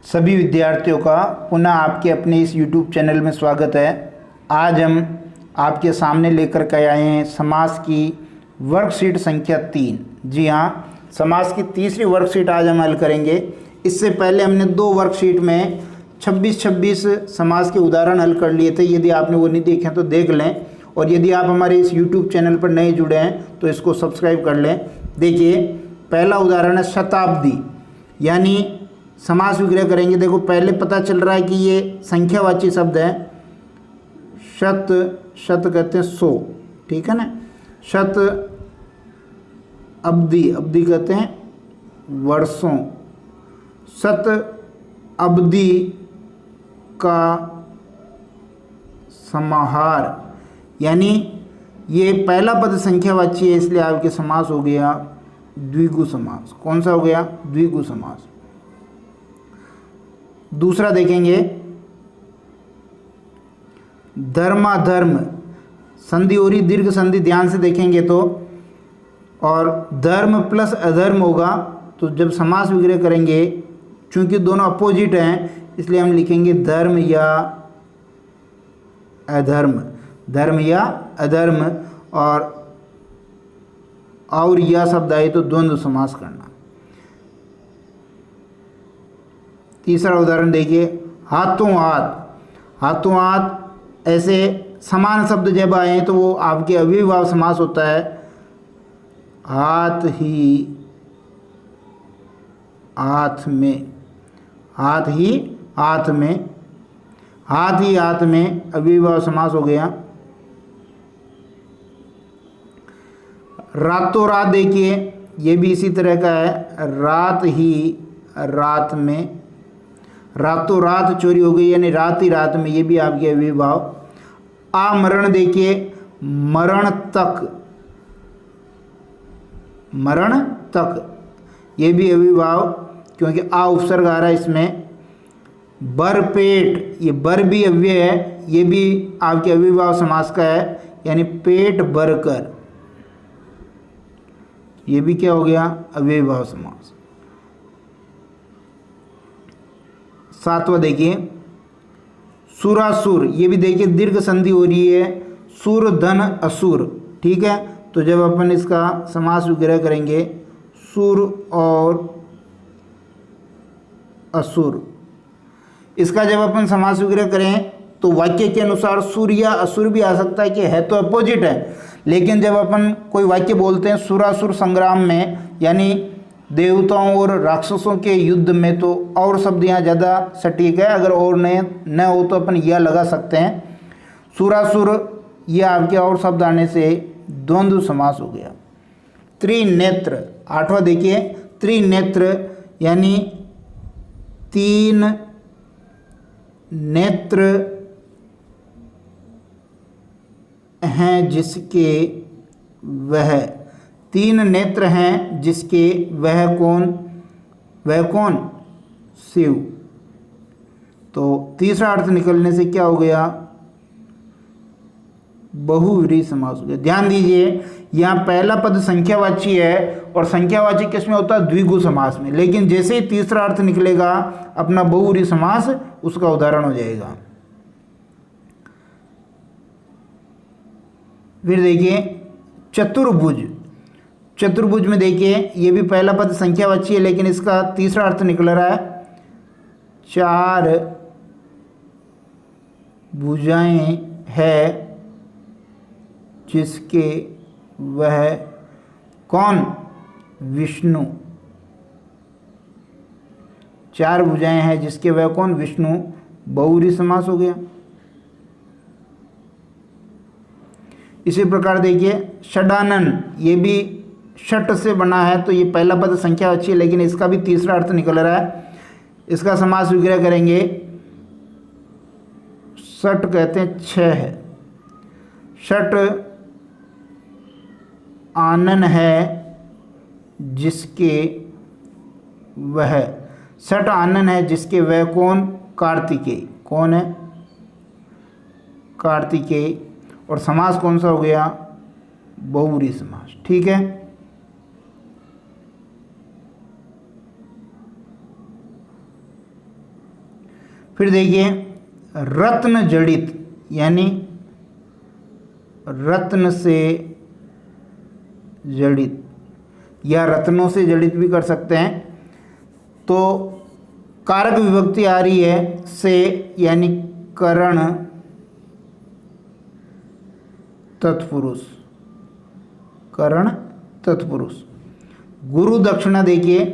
सभी विद्यार्थियों का पुनः आपके अपने इस YouTube चैनल में स्वागत है। आज हम आपके सामने लेकर के आए हैं समास की वर्कशीट संख्या 3। जी हाँ, समास की तीसरी वर्कशीट आज हम हल करेंगे। इससे पहले हमने 2 वर्कशीट में 26 समास के उदाहरण हल कर लिए थे। यदि आपने वो नहीं देखे तो देख लें, और यदि आप हमारे इस YouTube चैनल पर नए जुड़े हैं तो इसको सब्सक्राइब कर लें। देखिए, पहला उदाहरण है शताब्दी, यानी समास विग्रह करेंगे। देखो, पहले पता चल रहा है कि ये संख्यावाची शब्द है। शत कहते हैं 100, ठीक है ना। शत अब्दी कहते हैं वर्षों। शत अब्दी का समाहार, यानी ये पहला पद संख्यावाची है, इसलिए आपके समास हो गया द्विगु समास। कौन सा हो गया? द्विगु समास। दूसरा देखेंगे धर्माधर्म, संधि हो रही दीर्घ संधि, ध्यान से देखेंगे तो, और धर्म प्लस अधर्म होगा। तो जब समास विग्रह करेंगे, चूंकि दोनों अपोजिट हैं, इसलिए हम लिखेंगे धर्म या अधर्म, धर्म या अधर्म। और यह शब्द आए तो द्वंद्व समास करना। तीसरा उदाहरण देखिए, हाथों हाथ। हाथों हाथ, ऐसे समान शब्द जब आए तो वो आपके अव्ययीभाव समास होता है। हाथ ही हाथ में, हाथ ही हाथ में, हाथ ही हाथ में अव्ययीभाव समास हो गया। रातों रात, देखिए ये भी इसी तरह का है। रात ही रात में, रातों रात चोरी हो गई, यानी रात ही रात में, ये भी आपके अव्ययीभाव। आमरण, देखिए मरण तक, मरण तक, ये भी अव्ययीभाव, क्योंकि आ उपसर्ग आ रहा है इसमें। बरपेट, ये बर भी अव्यय है, ये भी आपके अव्ययीभाव समास का है, यानी पेट भरकर, ये भी क्या हो गया? अव्ययीभाव समास। सातवां देखिए सुरासुर, ये भी देखिए दीर्घ संधि हो रही है। सुर धन असुर, ठीक है। तो जब अपन इसका समास विग्रह करेंगे, सुर और असुर, इसका जब अपन समास विग्रह करें तो वाक्य के अनुसार सुर या असुर भी आ सकता है, कि है तो अपोजिट है, लेकिन जब अपन कोई वाक्य बोलते हैं सुरासुर संग्राम में, यानी देवताओं और राक्षसों के युद्ध में, तो और शब्द यहाँ ज़्यादा सटीक है। अगर और न हो तो अपन यह लगा सकते हैं। सुरासुर, यह आपके और शब्द आने से द्वंद्व समास हो गया। त्रिनेत्र, आठवां देखिए, त्रिनेत्र यानी 3 नेत्र हैं जिसके वह, 3 नेत्र हैं जिसके वह कौन? वह कौन? शिव। तो तीसरा अर्थ निकलने से क्या हो गया? बहुव्रीहि समास हो गया। ध्यान दीजिए, यहाँ पहला पद संख्यावाची है, और संख्यावाची किस में होता है? द्विगु समास में। लेकिन जैसे ही तीसरा अर्थ निकलेगा अपना बहुव्रीहि समास, उसका उदाहरण हो जाएगा। फिर देखिए चतुर्भुज। चतुर्भुज में देखिए, ये भी पहला पद संख्यावाची है, लेकिन इसका तीसरा अर्थ निकल रहा है 4 भुजाएं है जिसके वह कौन? विष्णु। 4 भुजाएं हैं जिसके वह कौन? विष्णु। बहुव्रीहि समास हो गया। इसी प्रकार देखिए षडानन, ये भी षट से बना है, तो ये पहला पद संख्यावाची है, लेकिन इसका भी तीसरा अर्थ निकल रहा है। इसका समास विग्रह करेंगे, षट कहते हैं 6 है। षट आनन है जिसके वह, षट आनन है जिसके वह कौन? कार्तिकेय। कौन है? कार्तिकेय। और समास कौन सा हो गया? बहुव्रीहि समास, ठीक है। फिर देखिए रत्न जड़ित, यानी रत्न से जड़ित या रत्नों से जड़ित भी कर सकते हैं। तो कारक विभक्ति आ रही है से, यानी करण तत्पुरुष, करण तत्पुरुष। गुरु दक्षिणा देखिए,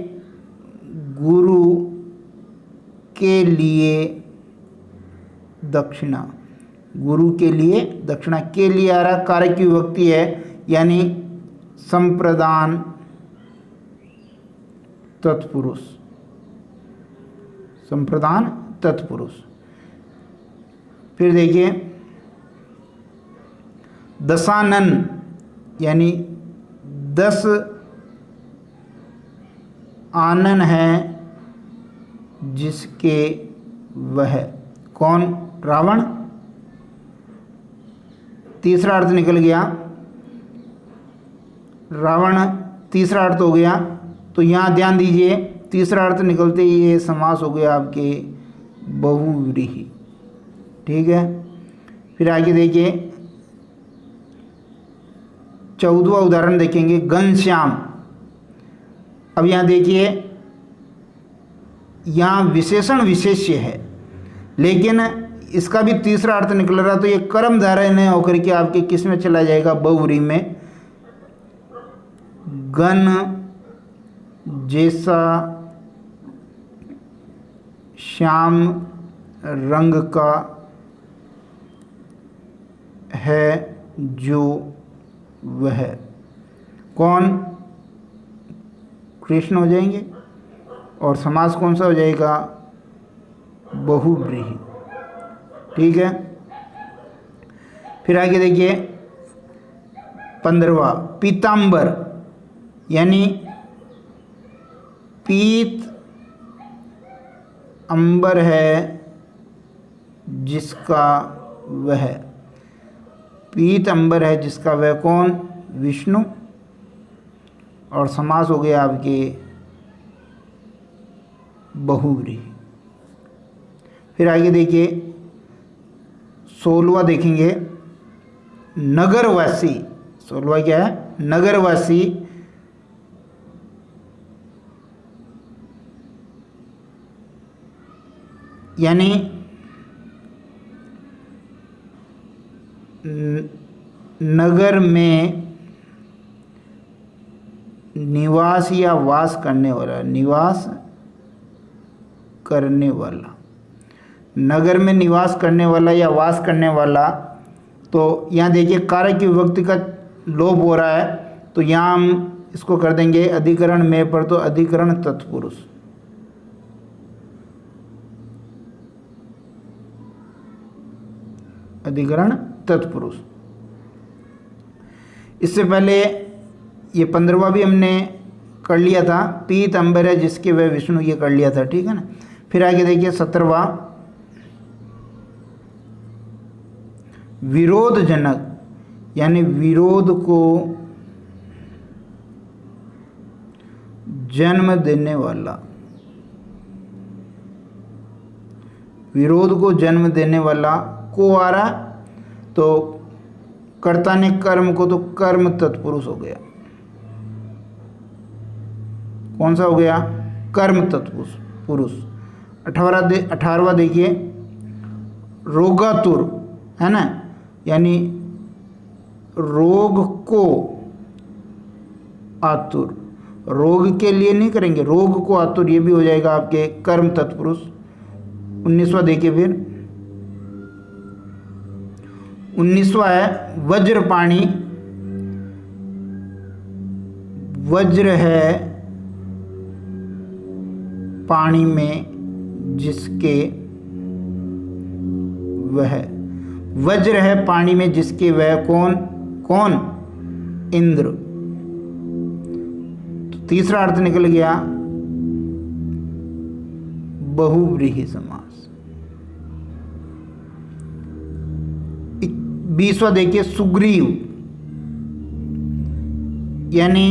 गुरु के लिए दक्षिणा, गुरु के लिए दक्षिणा, के लिए आ रहा कारक की विभक्ति है, यानी संप्रदान तत्पुरुष, संप्रदान तत्पुरुष। फिर देखिए दशानन, यानी 10 आनन है जिसके वह, कौन? रावण। तीसरा अर्थ निकल गया, रावण तीसरा अर्थ हो गया। तो यहाँ ध्यान दीजिए, तीसरा अर्थ निकलते ही ये समास हो गया आपके बहुव्रीहि। ठीक है, फिर आगे देखिए 14वां उदाहरण देखेंगे, घनश्याम। अब यहाँ देखिए, यहाँ विशेषण विशेष्य है, लेकिन इसका भी तीसरा अर्थ निकल रहा, तो ये कर्म धारय होकर के आपके किस में चला जाएगा? बहुव्रीहि में। घन जैसा श्याम रंग का है जो वह, कौन? कृष्ण हो जाएंगे। और समास कौन सा हो जाएगा? बहुव्रीहि। ठीक है, फिर आगे देखिए 15वां, पीतांबर, यानी पीत अंबर है जिसका वह, पीत अंबर है जिसका वह, कौन? विष्णु। और समास हो गया आपके बहुव्रीहि। फिर आगे देखिए 16वां देखेंगे, नगरवासी। 16वां क्या है? नगरवासी, यानी नगर में निवास या वास करने वाला, निवास करने वाला, नगर में निवास करने वाला या वास करने वाला। तो यहाँ देखिए कारक की विभक्ति का लोप हो रहा है, तो यहाँ हम इसको कर देंगे अधिकरण में पर, तो अधिकरण तत्पुरुष। अधिकरण तत्पुरुष। इससे पहले ये 15वां भी हमने कर लिया था, पीत अंबर है जिसके वह विष्णु, ये कर लिया था। ठीक है ना। फिर आगे देखिए 17वां, विरोधजनक, यानी विरोध को जन्म देने वाला, विरोध को जन्म देने वाला को आ रहा, तो कर्ता ने कर्म को, तो कर्म तत्पुरुष हो गया। कौन सा हो गया? कर्म तत्पुरुष। 18वां देखिए, रोगातुर, है ना, यानी रोग को आतुर, रोग के लिए नहीं करेंगे, रोग को आतुर, ये भी हो जाएगा आपके कर्म तत्पुरुष। 19वां देखिए, फिर 19वां है वज्रपाणी, वज्र है पानी में जिसके वह, वज्र है पानी में जिसके वह, कौन? कौन? इंद्र। तो तीसरा अर्थ निकल गया बहुव्रीहि समास। 20वां देखिए, सुग्रीव, यानी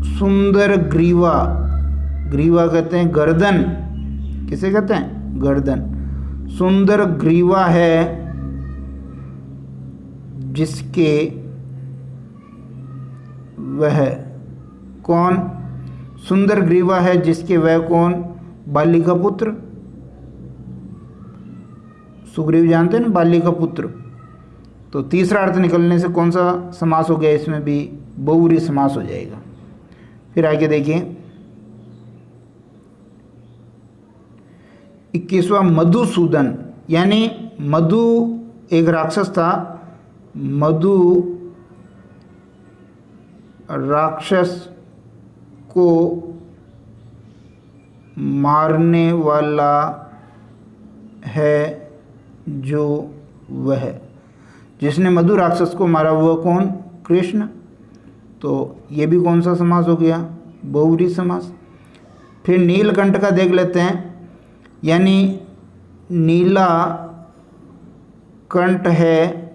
सुंदर ग्रीवा, ग्रीवा कहते हैं गर्दन, किसे कहते हैं? गर्दन। सुंदर ग्रीवा है जिसके वह कौन? सुंदर ग्रीवा है जिसके वह कौन? बाली का पुत्र। सुग्रीव जानते हैं ना, बाली का पुत्र। तो तीसरा अर्थ निकलने से कौन सा समास हो गया? इसमें भी बहुव्रीहि समास हो जाएगा। फिर आगे देखिए 21वां मधुसूदन, यानी मधु एक राक्षस था। मधु राक्षस को मारने वाला है जो वह। जिसने मधु राक्षस को मारा हुआ कौन? कृष्ण। तो ये भी कौन सा समास हो गया? बहुव्रीहि समास। फिर नीलकंठ का देख लेते हैं, यानी नीला कंठ है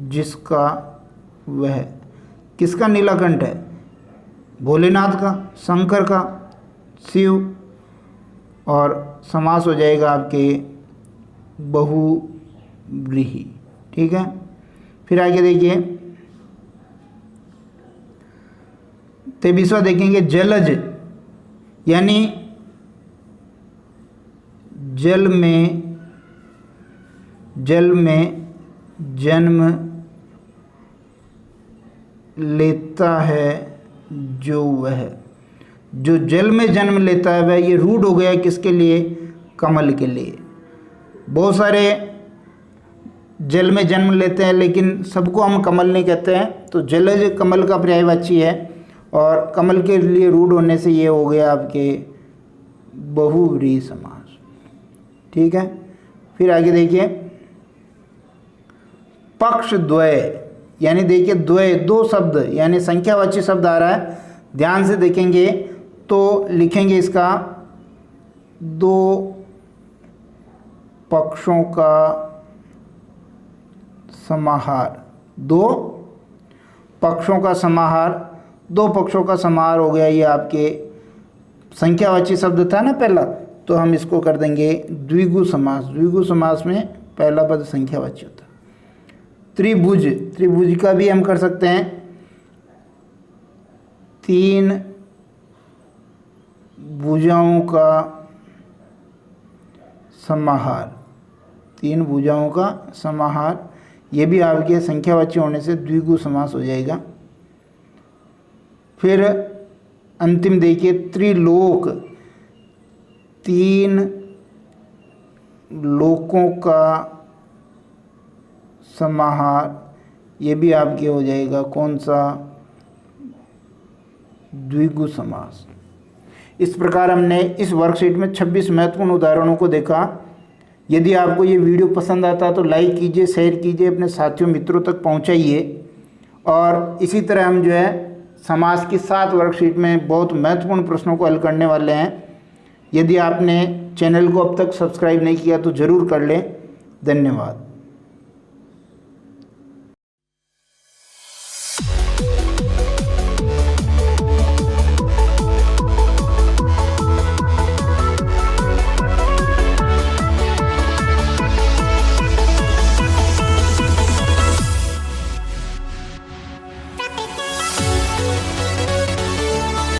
जिसका वह। किसका नीला कंठ है? भोलेनाथ का, शंकर का, शिव। और समास हो जाएगा आपके बहुव्रीहि। ठीक है। फिर आगे देखिए 23वां देखेंगे जलज, यानी जल में जन्म लेता है जो वह। जो जल में जन्म लेता है वह, ये रूढ़ हो गया किसके लिए? कमल के लिए। बहुत सारे जल में जन्म लेते हैं लेकिन सबको हम कमल नहीं कहते हैं, तो जलज कमल का पर्यायवाची है और कमल के लिए रूढ़ होने से ये हो गया आपके बहुव्रीहि समास। ठीक है। फिर आगे देखिए पक्ष द्वय, यानी देखिए द्वय दो शब्द, यानी संख्यावाची शब्द आ रहा है। ध्यान से देखेंगे तो लिखेंगे इसका दो पक्षों का समाहार। दो पक्षों का समाहार, दो पक्षों का समाहार हो गया। ये आपके संख्यावाची शब्द था ना पहला, तो हम इसको कर देंगे द्विगु समास। द्विगु समास में पहला पद संख्यावाची होता है। त्रिभुज, त्रिभुज का भी हम कर सकते हैं तीन भुजाओं का समाहार। तीन भुजाओं का समाहार, ये भी आपके संख्यावाची होने से द्विगु समास हो जाएगा। फिर अंतिम देखिए त्रिलोक, तीन लोकों का समाहार, ये भी आपके हो जाएगा कौन सा? द्विगु समास। इस प्रकार हमने इस वर्कशीट में 26 महत्वपूर्ण उदाहरणों को देखा। यदि आपको ये वीडियो पसंद आता तो लाइक कीजिए, शेयर कीजिए, अपने साथियों मित्रों तक पहुंचाइए। और इसी तरह हम जो है समास की 7 वर्कशीट में बहुत महत्वपूर्ण प्रश्नों को हल करने वाले हैं। यदि आपने चैनल को अब तक सब्सक्राइब नहीं किया तो ज़रूर कर लें। धन्यवाद।